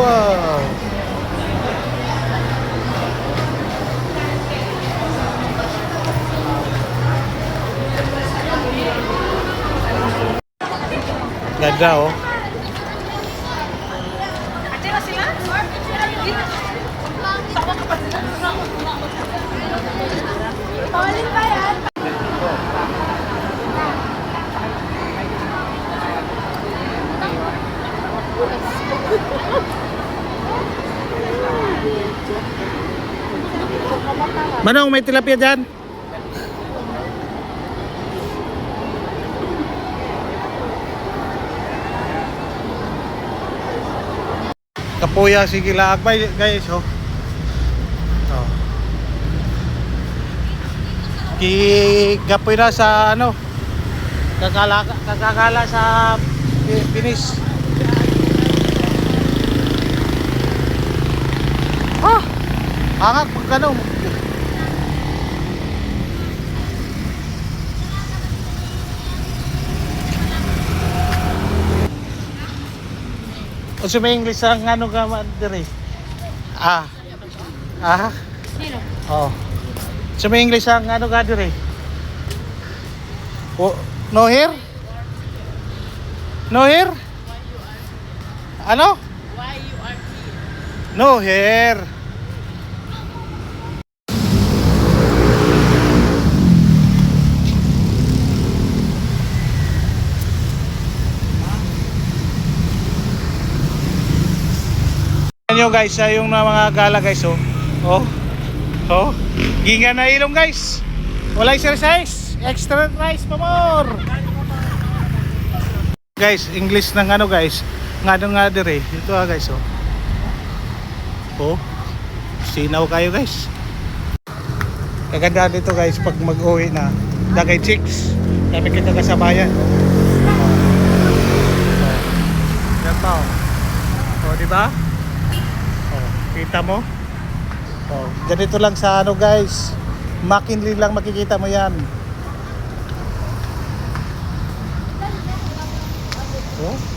Wow. Ganda oh. Manong, may tilapia dyan? Kapuya sige lagbay guys oh. Oh. Kapoy na sa ano? Kakagala sa finish. Ah! Angat pag ganun. O sa may English ang ano ka man dire? Ah. Ah. Sino? Oh. Sa may English ang ano ka dire? Oh, no here? No here? Ano? Why you are here? No here. Nyo guys, yung mga gala guys oh. Oh. Oh. Ginga na ilong guys. Wala exercise. Extra rice pa more. Guys, English ng ano guys. Ngano nga dire. Ito guys oh. Oh. Sinaw kayo guys. Kaganda dito guys pag mag-uwi na. Dagay chicks. Kami kita kasabayan. Oh. Ganito. Oh, di ba? Kita mo? Oh, ganito lang sa ano guys. McKinley lang makikita mo yan. Oh.